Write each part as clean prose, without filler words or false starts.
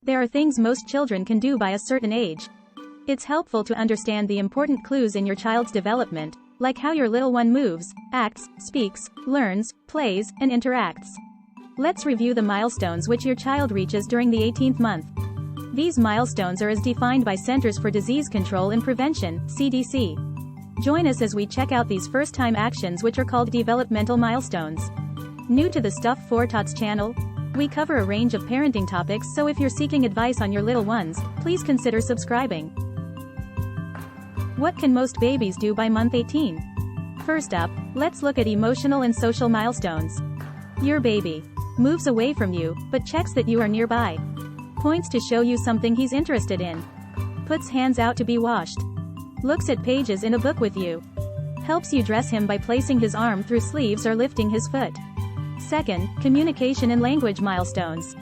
There are things most children can do by a certain age. It's helpful to understand the important clues in your child's development, like how your little one moves, acts, speaks, learns, plays, and interacts. Let's review the milestones which your child reaches during the 18th month. These milestones are as defined by Centers for Disease Control and Prevention, CDC. Join us as we check out these first-time actions which are called developmental milestones. New to the Stuff for Tots channel? We cover a range of parenting topics, so if you're seeking advice on your little ones, please consider subscribing. What can most babies do by month 18? First up, let's look at emotional and social milestones. Your baby moves away from you, but checks that you are nearby. Points to show you something he's interested in. Puts hands out to be washed. Looks at pages in a book with you. Helps you dress him by placing his arm through sleeves or lifting his foot. Second, communication and language milestones.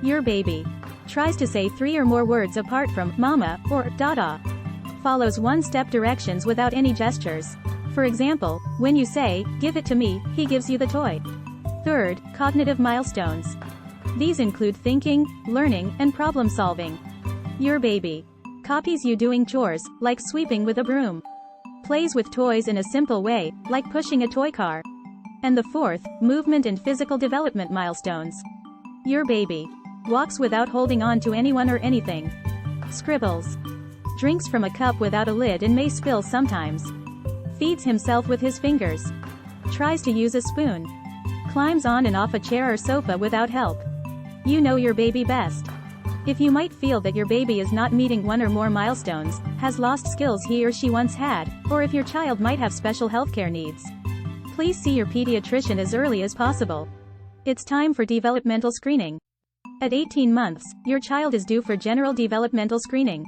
Your baby tries to say 3 or more words apart from mama or dada. Follows one-step directions without any gestures. For example, when you say, "Give it to me," he gives you the toy. Third, cognitive milestones. These include thinking, learning, and problem solving. Your baby copies you doing chores, like sweeping with a broom. Plays with toys in a simple way, like pushing a toy car. And the fourth, movement and physical development milestones. Your baby walks without holding on to anyone or anything. Scribbles. Drinks from a cup without a lid and may spill sometimes. Feeds himself with his fingers. Tries to use a spoon. Climbs on and off a chair or sofa without help. You know your baby best. If you might feel that your baby is not meeting one or more milestones, has lost skills he or she once had, or if your child might have special healthcare needs, please see your pediatrician as early as possible. It's time for developmental screening. At 18 months, your child is due for general developmental screening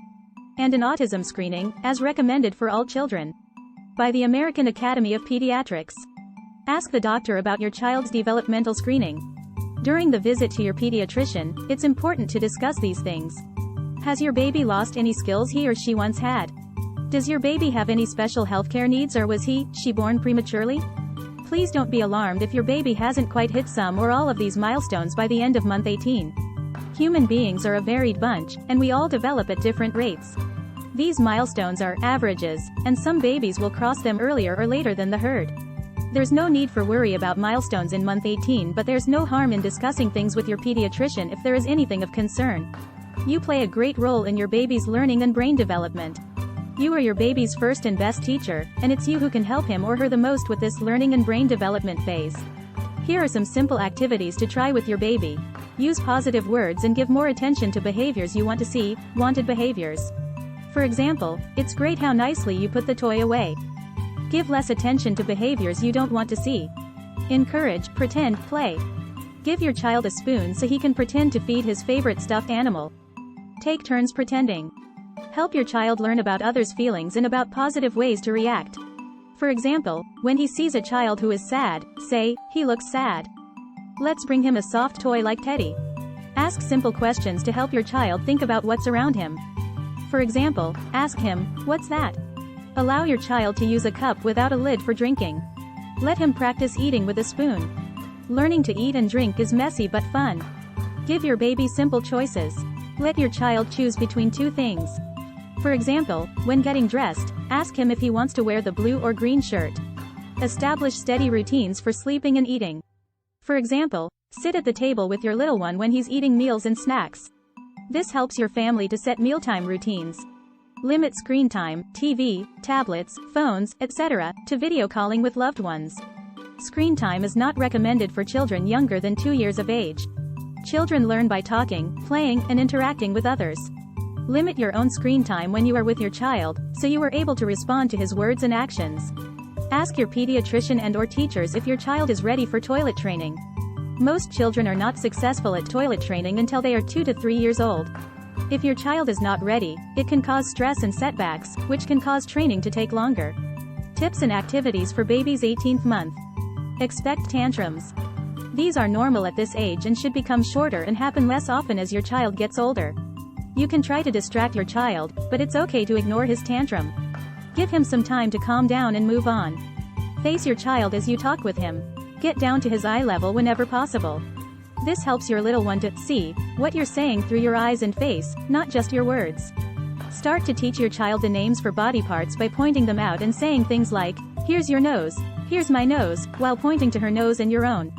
and an autism screening, as recommended for all children by the American Academy of Pediatrics. Ask the doctor about your child's developmental screening. During the visit to your pediatrician, it's important to discuss these things. Has your baby lost any skills he or she once had? Does your baby have any special healthcare needs, or was she born prematurely? Please don't be alarmed if your baby hasn't quite hit some or all of these milestones by the end of month 18. Human beings are a varied bunch, and we all develop at different rates. These milestones are averages, and some babies will cross them earlier or later than the herd. There's no need for worry about milestones in month 18, but there's no harm in discussing things with your pediatrician if there is anything of concern. You play a great role in your baby's learning and brain development. You are your baby's first and best teacher, and it's you who can help him or her the most with this learning and brain development phase. Here are some simple activities to try with your baby. Use positive words and give more attention to behaviors you want to see, wanted behaviors. For example, it's great how nicely you put the toy away. Give less attention to behaviors you don't want to see. Encourage, pretend, play. Give your child a spoon so he can pretend to feed his favorite stuffed animal. Take turns pretending. Help your child learn about others' feelings and about positive ways to react. For example, when he sees a child who is sad, say, "He looks sad." Let's bring him a soft toy like Teddy. Ask simple questions to help your child think about what's around him. For example, ask him, "What's that?" Allow your child to use a cup without a lid for drinking. Let him practice eating with a spoon. Learning to eat and drink is messy but fun. Give your baby simple choices. Let your child choose between two things. For example, when getting dressed, ask him if he wants to wear the blue or green shirt. Establish steady routines for sleeping and eating. For example, sit at the table with your little one when he's eating meals and snacks. This helps your family to set mealtime routines. Limit screen time, TV, tablets, phones, etc., to video calling with loved ones. Screen time is not recommended for children younger than 2 years of age. Children learn by talking, playing, and interacting with others. Limit your own screen time when you are with your child, so you are able to respond to his words and actions. Ask your pediatrician and/or teachers if your child is ready for toilet training. Most children are not successful at toilet training until they are 2 to 3 years old. If your child is not ready, it can cause stress and setbacks, which can cause training to take longer. Tips and activities for baby's 18th month. Expect tantrums. These are normal at this age and should become shorter and happen less often as your child gets older. You can try to distract your child, but it's okay to ignore his tantrum. Give him some time to calm down and move on. Face your child as you talk with him. Get down to his eye level whenever possible. This helps your little one to see what you're saying through your eyes and face, not just your words. Start to teach your child the names for body parts by pointing them out and saying things like, "Here's your nose," "Here's my nose," while pointing to her nose and your own.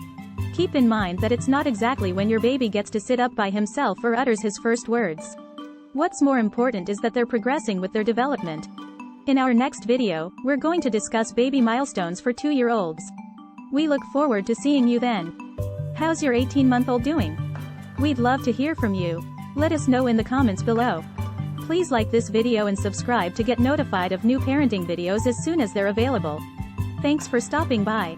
Keep in mind that it's not exactly when your baby gets to sit up by himself or utters his first words. What's more important is that they're progressing with their development. In our next video, we're going to discuss baby milestones for 2-year-olds. We look forward to seeing you then. How's your 18-month-old doing? We'd love to hear from you. Let us know in the comments below. Please like this video and subscribe to get notified of new parenting videos as soon as they're available. Thanks for stopping by.